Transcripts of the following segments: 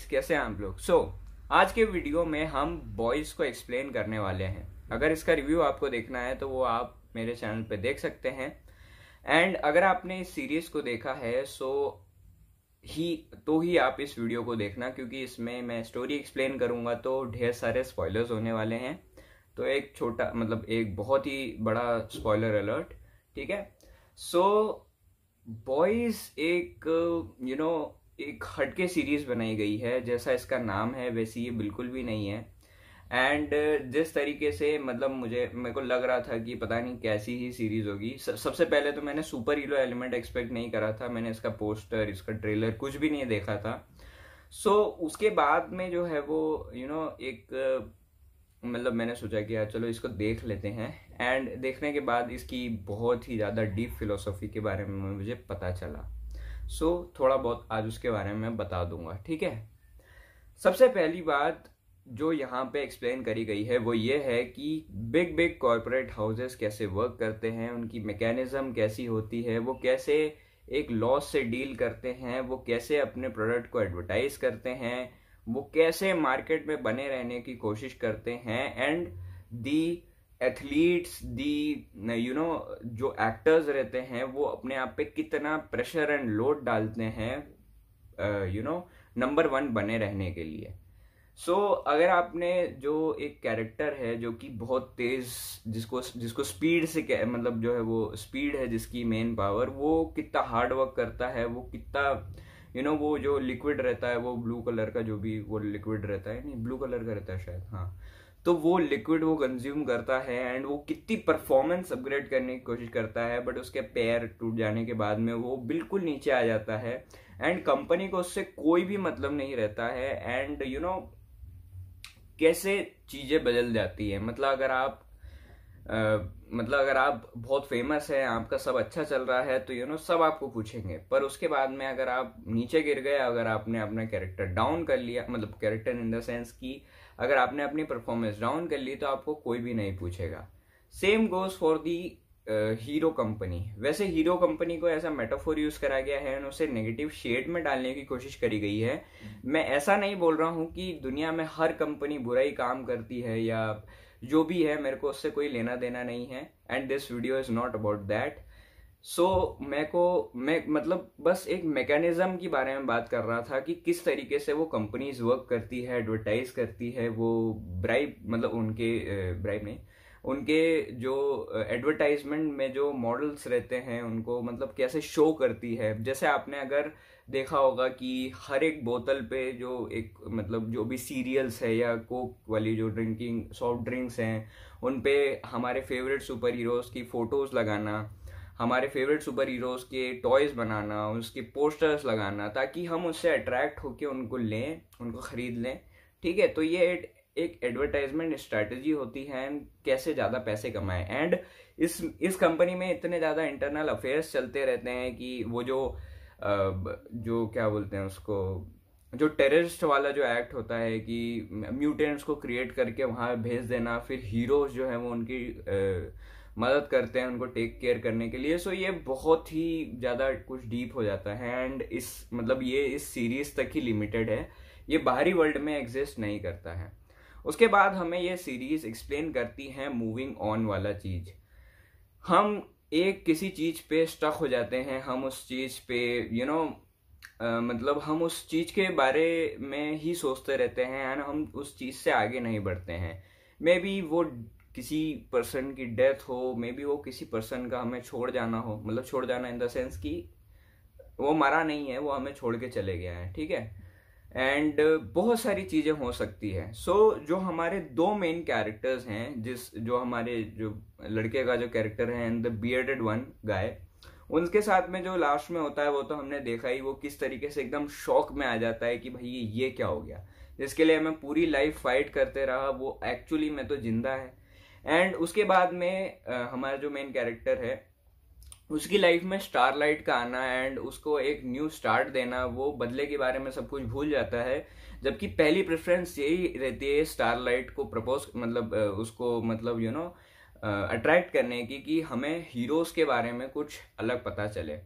कैसे हैं आप लोग। आज के वीडियो में हम बॉयज को एक्सप्लेन करने वाले हैं। अगर इसका रिव्यू आपको देखना है तो वो आप मेरे चैनल पे देख सकते हैं। एंड अगर आपने इस सीरीज को देखा है तो ही आप इस वीडियो को देखना, क्योंकि इसमें मैं स्टोरी एक्सप्लेन करूंगा तो ढेर सारे स्पॉयलर्स होने वाले हैं। तो एक छोटा एक बहुत ही बड़ा स्पॉइलर अलर्ट, ठीक है। बॉयज एक हटके सीरीज बनाई गई है। जैसा इसका नाम है वैसे ये बिल्कुल भी नहीं है। एंड जिस तरीके से मेरे को लग रहा था कि पता नहीं कैसी ही सीरीज होगी। सबसे पहले तो मैंने सुपर हीरो एलिमेंट एक्सपेक्ट नहीं करा था। मैंने इसका पोस्टर, इसका ट्रेलर कुछ भी नहीं देखा था। उसके बाद में जो है वो मैंने सोचा कि यार चलो इसको देख लेते हैं। एंड देखने के बाद इसकी बहुत ही ज़्यादा डीप फिलोसॉफी के बारे में मुझे पता चला। थोड़ा बहुत आज उसके बारे में बता दूंगा, ठीक है। सबसे पहली बात जो यहाँ पे एक्सप्लेन करी गई है वो ये है कि बिग कॉर्पोरेट हाउसेस कैसे वर्क करते हैं, उनकी मैकेनिज्म कैसी होती है, वो कैसे एक लॉस से डील करते हैं, वो कैसे अपने प्रोडक्ट को एडवर्टाइज करते हैं, वो कैसे मार्केट में बने रहने की कोशिश करते हैं। एंड दी एथलीट्स, जो एक्टर्स रहते हैं वो अपने आप पे कितना प्रेशर एंड लोड डालते हैं नंबर 1 बने रहने के लिए। अगर आपने जो एक कैरेक्टर है जो कि बहुत तेज, जिसको स्पीड से जो है वो स्पीड है जिसकी मेन पावर, वो कितना हार्ड वर्क करता है, वो कितना वो जो लिक्विड रहता है, वो ब्लू कलर का जो भी वो लिक्विड रहता है, नहीं ब्लू कलर का रहता है शायद, हाँ, तो वो लिक्विड वो कंज्यूम करता है। एंड वो कितनी परफॉर्मेंस अपग्रेड करने की कोशिश करता है, बट उसके पैर टूट जाने के बाद में वो बिल्कुल नीचे आ जाता है। एंड कंपनी को उससे कोई भी मतलब नहीं रहता है। एंड कैसे चीजें बदल जाती है। अगर आप बहुत फेमस है, आपका सब अच्छा चल रहा है तो सब आपको पूछेंगे, पर उसके बाद में अगर आप नीचे गिर गए, अगर आपने अपना कैरेक्टर डाउन कर लिया, कैरेक्टर इन द सेंस कि अगर आपने अपनी परफॉर्मेंस डाउन कर ली तो आपको कोई भी नहीं पूछेगा। Same goes for the hero company. वैसे हीरो कंपनी को ऐसा मेटाफोर यूज करा गया है और उसे नेगेटिव शेड में डालने की कोशिश करी गई है। मैं ऐसा नहीं बोल रहा हूं कि दुनिया में हर कंपनी बुरा ही काम करती है या जो भी है, मेरे को उससे कोई लेना देना नहीं है। And this video is not about that. मैं बस एक मैकेनिज्म के बारे में बात कर रहा था कि किस तरीके से वो कंपनीज वर्क करती है, एडवर्टाइज करती है, वो उनके जो एडवर्टाइजमेंट में जो मॉडल्स रहते हैं उनको कैसे शो करती है। जैसे आपने अगर देखा होगा कि हर एक बोतल पे जो जो भी सीरियल्स है या कोक वाली जो ड्रिंकिंग सॉफ्ट ड्रिंक्स हैं, उन पे हमारे फेवरेट सुपर हीरोज की फोटोज लगाना, हमारे फेवरेट सुपर हीरोज के टॉयज बनाना, उसके पोस्टर्स लगाना, ताकि हम उससे अट्रैक्ट होकर उनको लें, उनको खरीद लें, ठीक है। तो ये एक एडवर्टाइजमेंट स्ट्रैटेजी होती है कैसे ज्यादा पैसे कमाएं। एंड इस कंपनी में इतने ज्यादा इंटरनल अफेयर्स चलते रहते हैं कि वो जो क्या बोलते हैं उसको, जो टेररिस्ट वाला जो एक्ट होता है कि म्यूटेंट्स को क्रिएट करके वहां भेज देना, फिर हीरोज जो है वो उनकी मदद करते हैं उनको टेक केयर करने के लिए। ये बहुत ही ज्यादा कुछ डीप हो जाता है। एंड ये इस सीरीज तक ही लिमिटेड है, ये बाहरी वर्ल्ड में एग्जिस्ट नहीं करता है। उसके बाद हमें ये सीरीज एक्सप्लेन करती है मूविंग ऑन वाला चीज। हम किसी चीज पे स्टक हो जाते हैं, हम उस चीज पे हम उस चीज के बारे में ही सोचते रहते हैं एंड हम उस चीज से आगे नहीं बढ़ते हैं। मे बी वो किसी पर्सन की डेथ हो, मे बी वो किसी पर्सन का हमें छोड़ जाना हो, छोड़ जाना इन द सेंस कि वो मरा नहीं है, वो हमें छोड़ के चले गया है, ठीक है। एंड बहुत सारी चीजें हो सकती है। जो हमारे 2 मेन कैरेक्टर्स हैं, जो हमारे जो लड़के का जो कैरेक्टर है and the bearded one guy, उनके साथ में जो लास्ट में होता है वो तो हमने देखा ही, वो किस तरीके से एकदम शॉक में आ जाता है कि भाई ये क्या हो गया, जिसके लिए मैं पूरी लाइफ फाइट करते रहा, वो एक्चुअली में तो जिंदा है। एंड उसके बाद में हमारा जो मेन कैरेक्टर है उसकी लाइफ में स्टारलाइट का आना एंड उसको एक न्यू स्टार्ट देना, वो बदले के बारे में सब कुछ भूल जाता है। जबकि पहली प्रेफरेंस यही रहती है स्टारलाइट को प्रपोज उसको अट्रैक्ट करने की कि हमें हीरोज के बारे में कुछ अलग पता चले।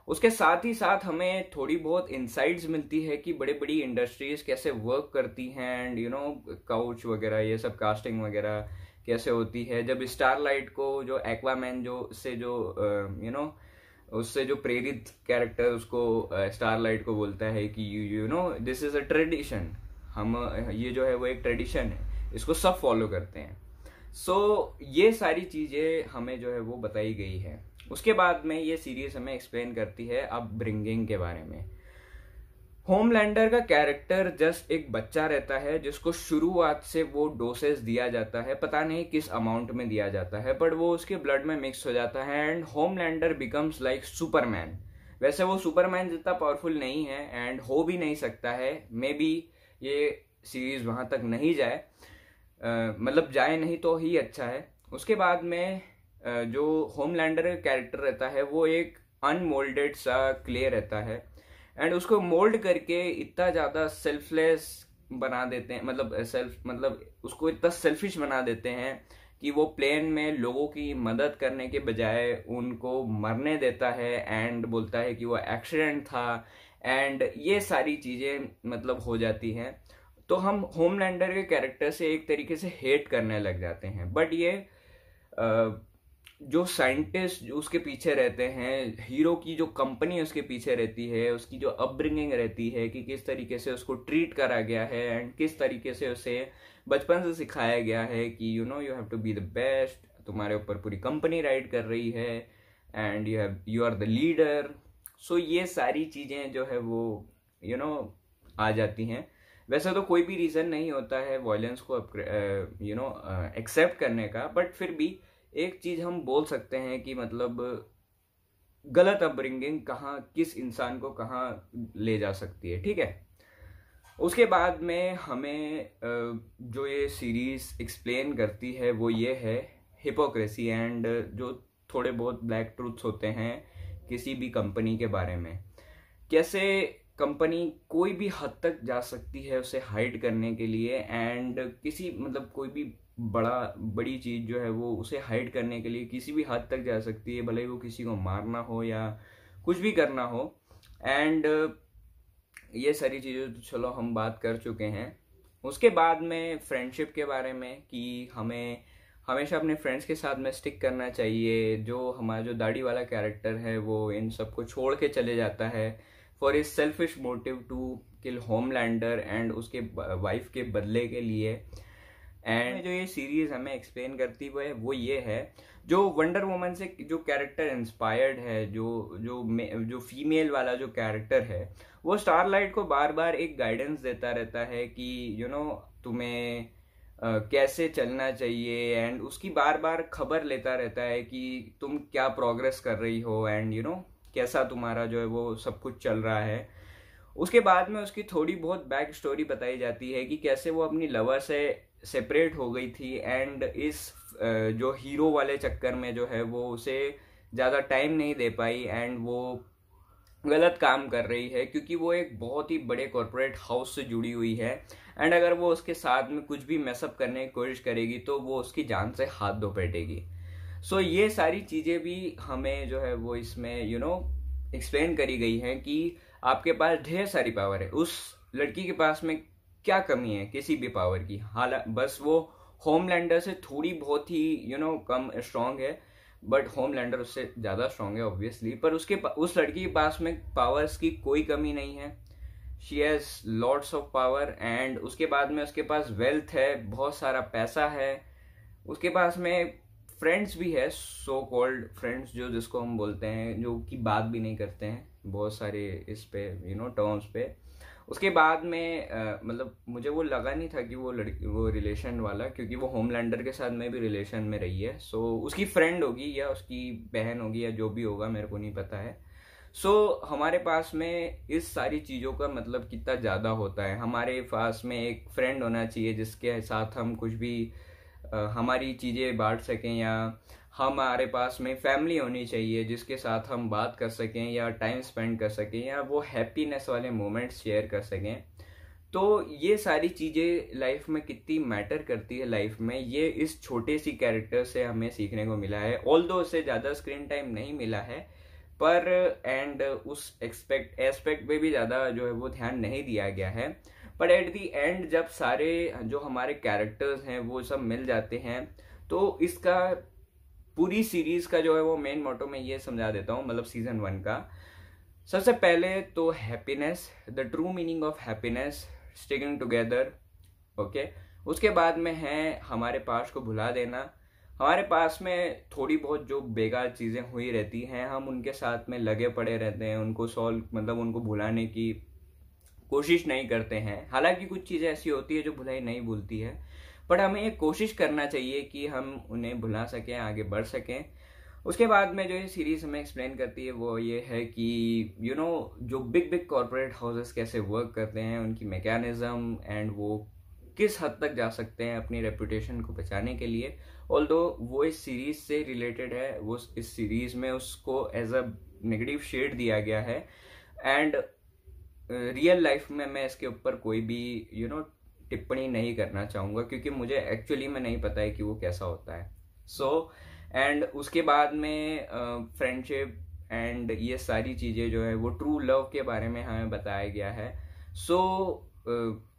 उसके साथ ही साथ हमें थोड़ी बहुत इंसाइट्स मिलती है कि बड़ी बड़ी इंडस्ट्रीज कैसे वर्क करती हैं, एंड काउच वगैरह ये सब कास्टिंग वगैरह कैसे होती है। जब स्टारलाइट को जो एक्वामैन जो उससे जो उससे जो प्रेरित कैरेक्टर उसको स्टारलाइट को बोलता है कि दिस इज अ ट्रेडिशन, हम ये जो है वो एक ट्रेडिशन है, इसको सब फॉलो करते हैं। ये सारी चीजें हमें जो है वो बताई गई है। उसके बाद में ये सीरीज हमें एक्सप्लेन करती है अपब्रिंगिंग के बारे में। होमलैंडर का कैरेक्टर जस्ट एक बच्चा रहता है जिसको शुरुआत से वो डोसेस दिया जाता है, पता नहीं किस अमाउंट में दिया जाता है, बट वो उसके ब्लड में मिक्स हो जाता है and Homelander becomes like Superman. वैसे वो सुपरमैन जितना पावरफुल नहीं है एंड हो भी नहीं सकता है, मे बी ये सीरीज वहां तक नहीं जाए, मतलब जाए नहीं तो ही अच्छा है। उसके बाद में जो होमलैंडर का कैरेक्टर रहता है वो एक अनमोल्डेड सा क्ले रहता है एंड उसको मोल्ड करके इतना ज्यादा सेल्फलेस बना देते हैं, मतलब उसको इतना सेल्फिश बना देते हैं कि वो प्लेन में लोगों की मदद करने के बजाय उनको मरने देता है एंड बोलता है कि वो एक्सीडेंट था, एंड ये सारी चीजें मतलब हो जाती हैं। तो हम होमलैंडर के कैरेक्टर से एक तरीके से हेट करने लग जाते हैं, बट ये जो साइंटिस्ट उसके पीछे रहते हैं, हीरो की जो कंपनी उसके पीछे रहती है, उसकी जो अपब्रिंगिंग रहती है कि किस तरीके से उसको ट्रीट करा गया है एंड किस तरीके से उसे बचपन से सिखाया गया है कि you have to be the best, तुम्हारे ऊपर पूरी कंपनी राइड कर रही है and you are the leader. ये सारी चीजें जो है वो आ जाती हैं। वैसे तो कोई भी रीजन नहीं होता है वायलेंस को एक्सेप्ट करने का, बट फिर भी एक चीज हम बोल सकते हैं कि मतलब गलत अपब्रिंगिंग कहाँ किस इंसान को कहाँ ले जा सकती है, ठीक है। उसके बाद में हमें जो ये सीरीज एक्सप्लेन करती है वो ये है हिपोक्रेसी एंड जो थोड़े बहुत ब्लैक ट्रूथ्स होते हैं किसी भी कंपनी के बारे में, कैसे कंपनी कोई भी हद तक जा सकती है उसे हाइड करने के लिए, एंड किसी मतलब कोई भी बड़ी चीज जो है वो उसे हाइड करने के लिए किसी भी हद तक जा सकती है, भले ही वो किसी को मारना हो या कुछ भी करना हो। एंड ये सारी चीजें तो चलो हम बात कर चुके हैं। उसके बाद में फ्रेंडशिप के बारे में कि हमें हमेशा अपने फ्रेंड्स के साथ में स्टिक करना चाहिए। जो हमारा जो दाढ़ी वाला कैरेक्टर है वो इन सबको छोड़ के चले जाता है for his selfish motive to kill Homelander and उसके वाइफ के बदले के लिए। एंड जो ये सीरीज हमें एक्सप्लेन करती है वो ये है, जो वंडर वुमन से जो कैरेक्टर इंस्पायर्ड है, जो फीमेल वाला जो कैरेक्टर है, वो स्टारलाइट को बार बार एक गाइडेंस देता रहता है कि तुम्हें कैसे चलना चाहिए, एंड उसकी बार बार खबर लेता रहता है कि तुम क्या प्रोग्रेस कर रही हो एंड कैसा तुम्हारा जो है वो सब कुछ चल रहा है। उसके बाद में उसकी थोड़ी बहुत बैक स्टोरी बताई जाती है कि कैसे वो अपनी लवर से सेपरेट हो गई थी एंड इस जो हीरो वाले चक्कर में जो है वो उसे ज़्यादा टाइम नहीं दे पाई एंड वो गलत काम कर रही है क्योंकि वो एक बहुत ही बड़े कॉर्पोरेट हाउस से जुड़ी हुई है, एंड अगर वो उसके साथ में कुछ भी मैसअप करने की कोशिश करेगी तो वो उसकी जान से हाथ धो बैठेगी। ये सारी चीज़ें भी हमें जो है वो इसमें एक्सप्लेन करी गई हैं कि आपके पास ढेर सारी पावर है, उस लड़की के पास में क्या कमी है किसी भी पावर की, हालांकि बस वो होमलैंडर से थोड़ी बहुत ही कम स्ट्रांग है, बट होमलैंडर उससे ज्यादा स्ट्रांग है ऑब्वियसली, पर उस लड़की के पास में पावर्स की कोई कमी नहीं है। She has lots of power and उसके बाद में उसके पास वेल्थ है, बहुत सारा पैसा है, उसके पास में फ्रेंड्स भी है, सो कॉल्ड फ्रेंड्स जो जिसको हम बोलते हैं, जो कि बात भी नहीं करते हैं बहुत सारे इस पे टर्म्स पे। उसके बाद में मतलब मुझे वो लगा नहीं था कि वो रिलेशन वाला, क्योंकि वो होमलैंडर के साथ में भी रिलेशन में रही है, उसकी फ्रेंड होगी या उसकी बहन होगी या जो भी होगा, मेरे को नहीं पता है। हमारे पास में इस सारी चीज़ों का मतलब कितना ज़्यादा होता है। हमारे पास में एक फ्रेंड होना चाहिए जिसके साथ हम कुछ भी हमारी चीज़ें बांट सकें, या हमारे पास में फैमिली होनी चाहिए जिसके साथ हम बात कर सकें या टाइम स्पेंड कर सकें या वो हैप्पीनेस वाले मोमेंट्स शेयर कर सकें। तो ये सारी चीज़ें लाइफ में कितनी मैटर करती है लाइफ में, ये इस छोटे सी कैरेक्टर से हमें सीखने को मिला है। ऑल्दो उसे ज़्यादा स्क्रीन टाइम नहीं मिला है, पर एंड उस एस्पेक्ट पे भी ज़्यादा जो है वो ध्यान नहीं दिया गया है। बट एट दी एंड जब सारे जो हमारे कैरेक्टर्स हैं वो सब मिल जाते हैं, तो इसका पूरी सीरीज का जो है वो मेन मोटो मैं ये समझा देता हूँ, मतलब सीजन 1 का। सबसे पहले तो happiness, the true meaning of happiness, sticking together, okay. उसके बाद में है हमारे पास्ट को भुला देना। हमारे पास में थोड़ी बहुत जो बेकार चीज़ें हुई रहती हैं, हम उनके साथ में लगे पड़े रहते हैं, उनको सॉल्व मतलब उनको भुलाने की कोशिश नहीं करते हैं। हालांकि कुछ चीज़ें ऐसी होती है जो भुलाई नहीं भूलती है, बट हमें ये कोशिश करना चाहिए कि हम उन्हें भुला सकें, आगे बढ़ सकें। उसके बाद में जो ये सीरीज हमें एक्सप्लेन करती है वो ये है कि जो बिग बिग कॉर्पोरेट हाउसेस कैसे वर्क करते हैं, उनकी मैकेनिज्म, एंड वो किस हद तक जा सकते हैं अपनी रेपुटेशन को बचाने के लिए। ऑल्दो वो इस सीरीज से रिलेटेड है, वो इस सीरीज में उसको एज अ नेगेटिव शेड दिया गया है। एंड रियल लाइफ में मैं इसके ऊपर कोई भी टिप्पणी नहीं करना चाहूँगा, क्योंकि मुझे एक्चुअली में नहीं पता है कि वो कैसा होता है। एंड उसके बाद में फ्रेंडशिप एंड ये सारी चीज़ें जो है वो ट्रू लव के बारे में हमें बताया गया है।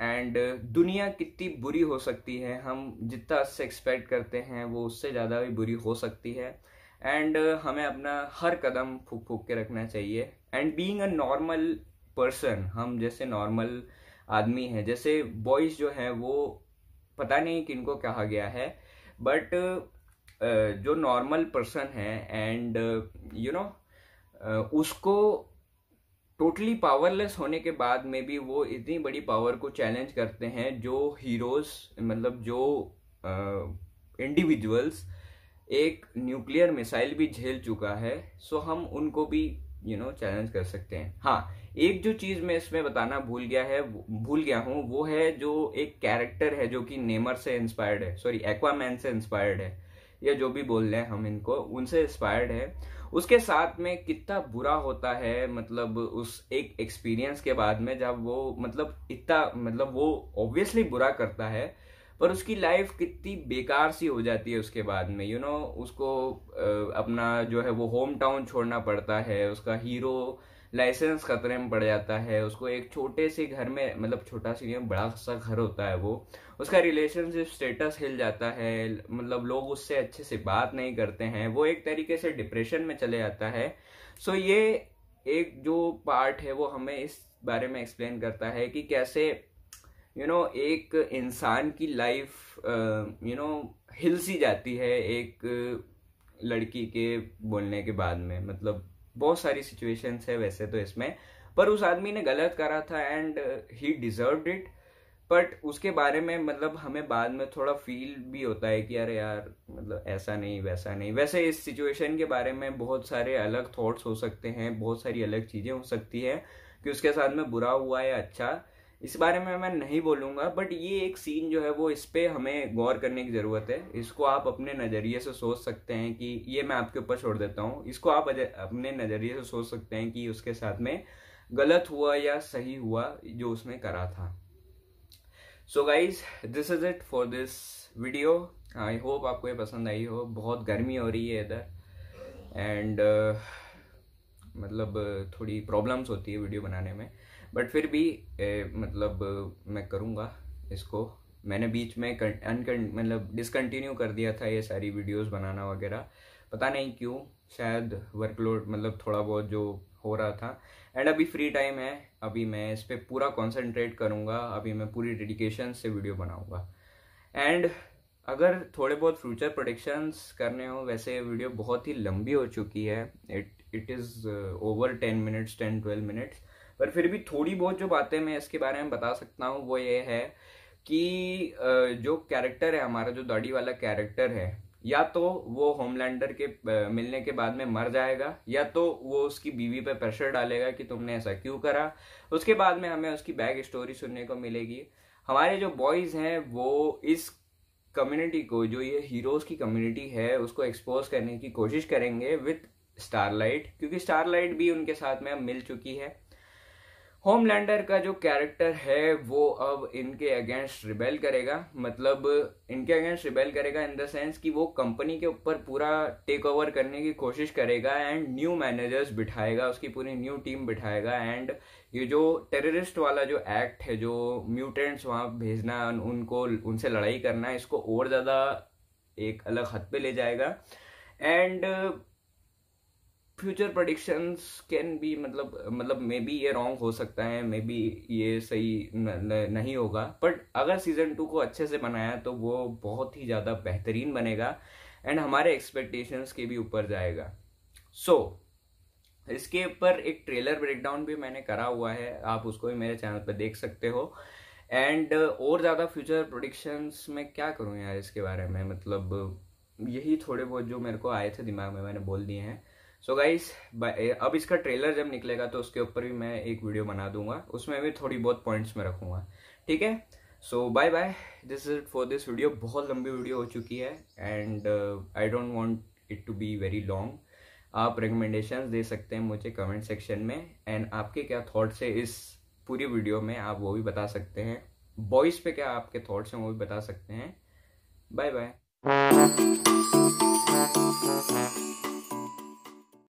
एंड दुनिया कितनी बुरी हो सकती है, हम जितना उससे एक्सपेक्ट करते हैं वो उससे ज़्यादा भी बुरी हो सकती है। एंड हमें अपना हर कदम फूक फूक के रखना चाहिए। And being a normal person, हम जैसे नॉर्मल आदमी हैं, जैसे बॉयज़ जो है वो पता नहीं किनको कहा गया है, बट जो नॉर्मल पर्सन है एंड उसको टोटली पावरलेस होने के बाद में भी वो इतनी बड़ी पावर को चैलेंज करते हैं जो हीरोज, मतलब जो इंडिविजुअल्स एक न्यूक्लियर मिसाइल भी झेल चुका है। सो हम उनको भी चैलेंज कर सकते हैं। हाँ, एक जो चीज मैं इसमें बताना भूल गया हूँ, वो है जो एक कैरेक्टर है जो कि नेमर से इंस्पायर्ड है, सॉरी एक्वामैन से इंस्पायर्ड है, या जो भी बोल रहे हैं हम इनको, उनसे इंस्पायर्ड है। उसके साथ में कितना बुरा होता है, मतलब उस एक एक्सपीरियंस के बाद में, जब वो वो ऑब्वियसली बुरा करता है, पर उसकी लाइफ कितनी बेकार सी हो जाती है उसके बाद में। उसको अपना जो है वो होम टाउन छोड़ना पड़ता है, उसका हीरो लाइसेंस खतरे में पड़ जाता है, उसको एक छोटे से घर में, मतलब छोटा सी बड़ा सा घर होता है वो, उसका रिलेशनशिप स्टेटस हिल जाता है, मतलब लोग उससे अच्छे से बात नहीं करते हैं, वो एक तरीके से डिप्रेशन में चले जाता है। सो ये एक जो पार्ट है वो हमें इस बारे में एक्सप्लेन करता है कि कैसे एक इंसान की लाइफ हिल सी जाती है एक लड़की के बोलने के बाद में। मतलब बहुत सारी सिचुएशंस है वैसे तो इसमें, पर उस आदमी ने गलत करा था and he deserved it. But उसके बारे में मतलब हमें बाद में थोड़ा फील भी होता है कि अरे यार, मतलब ऐसा नहीं वैसा नहीं। वैसे इस सिचुएशन के बारे में बहुत सारे अलग थॉट्स हो सकते हैं, बहुत सारी अलग चीज़ें हो सकती है कि उसके साथ में बुरा हुआ या अच्छा, इस बारे में मैं नहीं बोलूँगा। बट ये एक सीन जो है वो इस पे हमें गौर करने की ज़रूरत है। इसको आप अपने नज़रिए से सोच सकते हैं कि ये मैं आपके ऊपर छोड़ देता हूँ, इसको आप अपने नज़रिए से सोच सकते हैं कि उसके साथ में गलत हुआ या सही हुआ जो उसने करा था। So guys, this is it for this video. I hope आपको ये पसंद आई हो। बहुत गर्मी हो रही है इधर एंड मतलब थोड़ी प्रॉब्लम्स होती है वीडियो बनाने में, बट फिर भी मतलब मैं करूँगा इसको। मैंने बीच में मतलब डिसकंटिन्यू कर दिया था ये सारी वीडियोस बनाना वगैरह, पता नहीं क्यों, शायद वर्कलोड मतलब थोड़ा बहुत जो हो रहा था। एंड अभी फ्री टाइम है, अभी मैं इस पर पूरा कॉन्सेंट्रेट करूँगा, अभी मैं पूरी डेडिकेशन से वीडियो बनाऊँगा। एंड अगर थोड़े बहुत फ्यूचर प्रेडिक्शंस करने हो, वैसे वीडियो बहुत ही लंबी हो चुकी है, it is over 10 minutes 10-12 minutes, पर फिर भी थोड़ी बहुत जो बातें मैं इसके बारे में बता सकता हूँ वो ये है कि जो कैरेक्टर है हमारा, जो दाढ़ी वाला कैरेक्टर है, या तो वो होमलैंडर के मिलने के बाद में मर जाएगा, या तो वो उसकी बीवी पे प्रेशर डालेगा कि तुमने ऐसा क्यों करा। उसके बाद में हमें उसकी बैक स्टोरी सुनने को मिलेगी। हमारे जो बॉयज़ हैं वो इस कम्युनिटी को, जो ये हीरोज़ की कम्युनिटी है, उसको एक्सपोज करने की कोशिश करेंगे विथ स्टारलाइट, क्योंकि स्टारलाइट भी उनके साथ में अब मिल चुकी है। होमलैंडर का जो कैरेक्टर है वो अब इनके अगेंस्ट रिबेल करेगा, मतलब इनके अगेंस्ट रिबेल करेगा इन द सेंस कि वो कंपनी के ऊपर पूरा टेक ओवर करने की कोशिश करेगा एंड न्यू मैनेजर्स बिठाएगा, उसकी पूरी न्यू टीम बिठाएगा। एंड ये जो टेररिस्ट वाला जो एक्ट है, जो म्यूटेंट्स वहां भेजना, उनको उनसे लड़ाई करना, इसको और ज्यादा एक अलग हद पे ले जाएगा। And future predictions can be, मतलब मे बी ये रॉन्ग हो सकता है, मे बी ये सही नहीं होगा, बट अगर सीजन 2 को अच्छे से बनाया तो वो बहुत ही ज़्यादा बेहतरीन बनेगा एंड हमारे एक्सपेक्टेशंस के भी ऊपर जाएगा। सो इसके ऊपर एक ट्रेलर ब्रेकडाउन भी मैंने करा हुआ है, आप उसको भी मेरे चैनल पर देख सकते हो। एंड और ज़्यादा फ्यूचर प्रेडिक्शंस में क्या करूँ यार इसके बारे में, मतलब यही थोड़े बहुत जो मेरे को आए थे दिमाग में मैंने बोल दिए हैं। सो गाइस, अब इसका ट्रेलर जब निकलेगा तो उसके ऊपर भी मैं एक वीडियो बना दूंगा, उसमें भी थोड़ी बहुत पॉइंट्स में रखूंगा, ठीक है। So bye bye, this is for this video. बहुत लंबी वीडियो हो चुकी है and I don't want it to be very long. आप रिकमेंडेशंस दे सकते हैं मुझे कमेंट सेक्शन में, एंड आपके क्या थॉट्स है इस पूरी वीडियो में आप वो भी बता सकते हैं। बॉयज़ पे क्या आपके थॉट्स हैं वो भी बता सकते हैं। Bye bye.